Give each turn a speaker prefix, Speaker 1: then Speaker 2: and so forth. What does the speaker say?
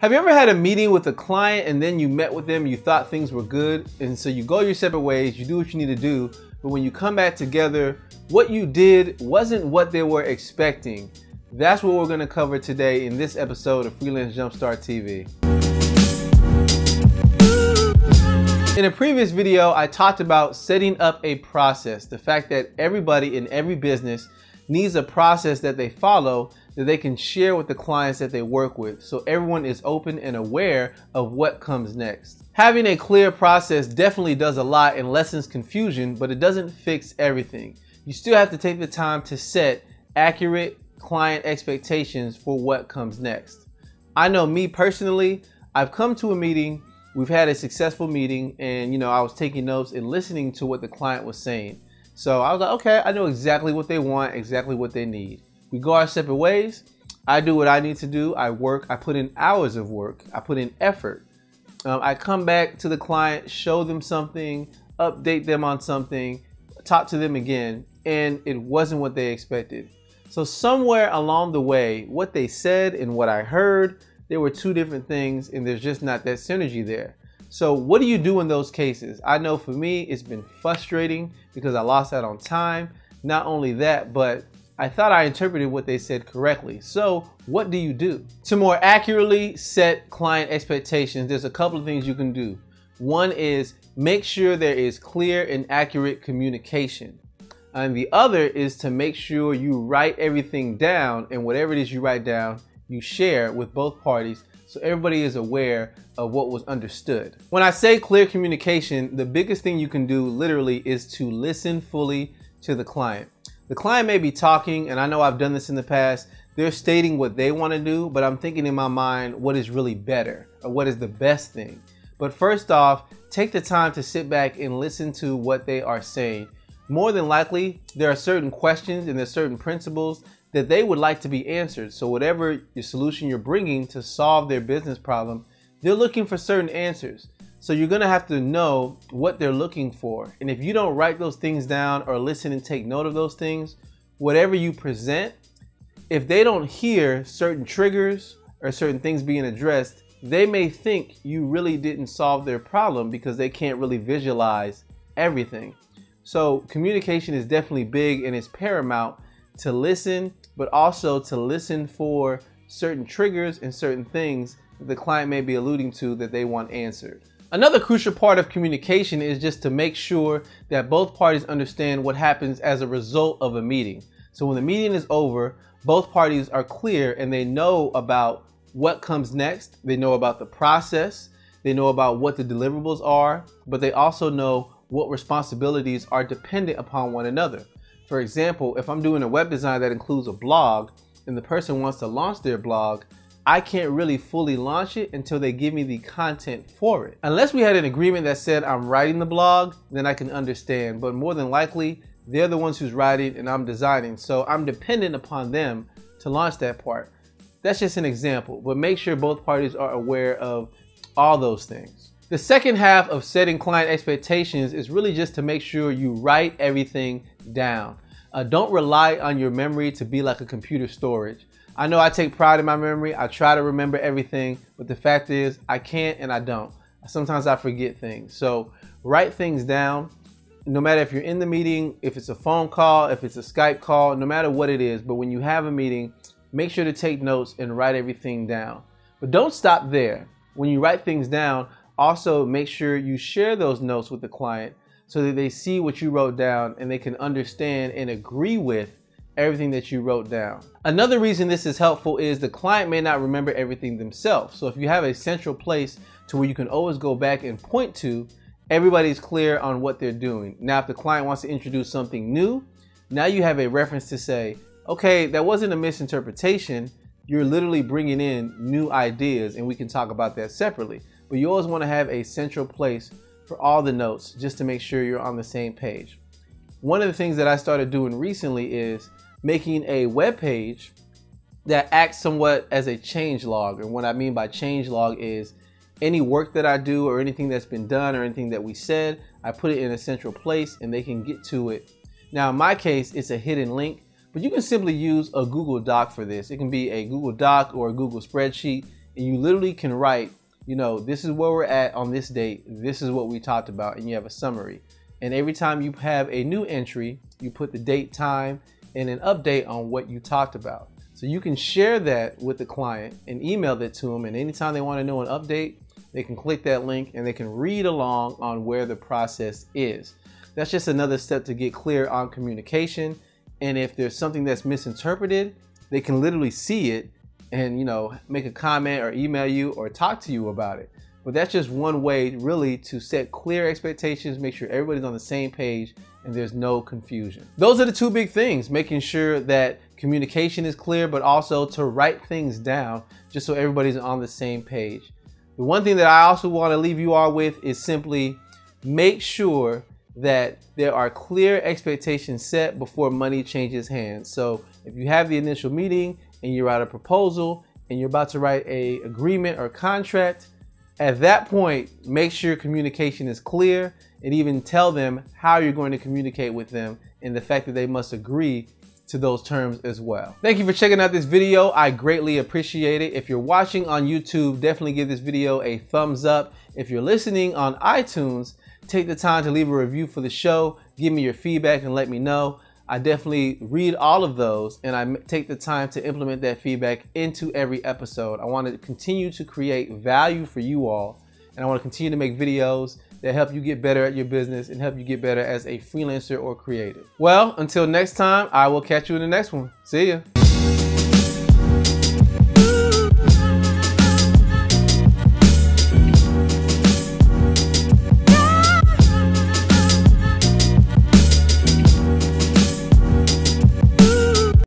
Speaker 1: Have you ever had a meeting with a client and then you met with them, you thought things were good, and so you go your separate ways, you do what you need to do, but when you come back together, what you did wasn't what they were expecting? That's what we're going to cover today in this episode of Freelance Jumpstart TV. In a previous video, I talked about setting up a process, the fact that everybody in every business needs a process that they follow that they can share with the clients that they work with, so everyone is open and aware of what comes next. Having a clear process definitely does a lot and lessens confusion, but it doesn't fix everything. You still have to take the time to set accurate client expectations for what comes next. I know me personally, I've come to a meeting, we've had a successful meeting, and I was taking notes and listening to what the client was saying. So I was like, okay, I know exactly what they want, exactly what they need. We go our separate ways. I do what I need to do. I work. I put in hours of work. I put in effort. I come back to the client, show them something, update them on something, talk to them again, and it wasn't what they expected. So somewhere along the way, what they said and what I heard, there were two different things, and there's just not that synergy there. So what do you do in those cases? I know for me, it's been frustrating because I lost out on time. Not only that, but I thought I interpreted what they said correctly. So what do you do? To more accurately set client expectations, there's a couple of things you can do. One is make sure there is clear and accurate communication. And the other is to make sure you write everything down, and whatever it is you write down, you share with both parties so everybody is aware of what was understood. When I say clear communication, the biggest thing you can do literally is to listen fully to the client. The client may be talking, and I know I've done this in the past, they're stating what they want to do, but I'm thinking in my mind what is really better or what is the best thing. But first off, take the time to sit back and listen to what they are saying. More than likely, there are certain questions and there's certain principles that they would like to be answered. So whatever your solution you're bringing to solve their business problem, they're looking for certain answers. So you're gonna have to know what they're looking for. And if you don't write those things down or listen and take note of those things, whatever you present, if they don't hear certain triggers or certain things being addressed, they may think you really didn't solve their problem because they can't really visualize everything. So communication is definitely big, and it's paramount to listen, but also to listen for certain triggers and certain things that the client may be alluding to that they want answered. Another crucial part of communication is just to make sure that both parties understand what happens as a result of a meeting. So when the meeting is over, both parties are clear and they know about what comes next. They know about the process. They know about what the deliverables are, but they also know what responsibilities are dependent upon one another. For example, if I'm doing a web design that includes a blog and the person wants to launch their blog, I can't really fully launch it until they give me the content for it. Unless we had an agreement that said I'm writing the blog, then I can understand. But more than likely, they're the ones who's writing and I'm designing. So I'm dependent upon them to launch that part. That's just an example, but make sure both parties are aware of all those things. The second half of setting client expectations is really just to make sure you write everything down. Don't rely on your memory to be like a computer storage. I know I take pride in my memory. I try to remember everything, but the fact is I can't and I don't. Sometimes I forget things. So write things down, no matter if you're in the meeting, if it's a phone call, if it's a Skype call, no matter what it is. But when you have a meeting, make sure to take notes and write everything down. But don't stop there. When you write things down, also make sure you share those notes with the client so that they see what you wrote down and they can understand and agree with everything that you wrote down. Another reason this is helpful is the client may not remember everything themselves. So if you have a central place to where you can always go back and point to, everybody's clear on what they're doing. Now, if the client wants to introduce something new, now you have a reference to say, okay, that wasn't a misinterpretation. You're literally bringing in new ideas, and we can talk about that separately. But you always want to have a central place for all the notes just to make sure you're on the same page. One of the things that I started doing recently is making a web page that acts somewhat as a change log. And what I mean by change log is any work that I do or anything that's been done or anything that we said, I put it in a central place and they can get to it. Now in my case, it's a hidden link, but you can simply use a Google Doc for this. It can be a Google Doc or a Google spreadsheet. and you literally can write, you know, this is where we're at on this date, this is what we talked about, and you have a summary. And every time you have a new entry, you put the date, time, and an update on what you talked about. So you can share that with the client and email that to them, and anytime they want to know an update, they can click that link and they can read along on where the process is. That's just another step to get clear on communication. And if there's something that's misinterpreted, they can literally see it and, you know, make a comment or email you or talk to you about it. But that's just one way really to set clear expectations, make sure everybody's on the same page and there's no confusion. Those are the two big things, making sure that communication is clear, but also to write things down just so everybody's on the same page. The one thing that I also want to leave you all with is simply make sure that there are clear expectations set before money changes hands. So if you have the initial meeting and you write a proposal and you're about to write an agreement or contract, at that point, make sure communication is clear and even tell them how you're going to communicate with them and the fact that they must agree to those terms as well. Thank you for checking out this video. I greatly appreciate it. If you're watching on YouTube, definitely give this video a thumbs up. If you're listening on iTunes, take the time to leave a review for the show. Give me your feedback and let me know. I definitely read all of those and I take the time to implement that feedback into every episode. I want to continue to create value for you all, and I want to continue to make videos that help you get better at your business and help you get better as a freelancer or creative. Well, until next time, I will catch you in the next one. See ya.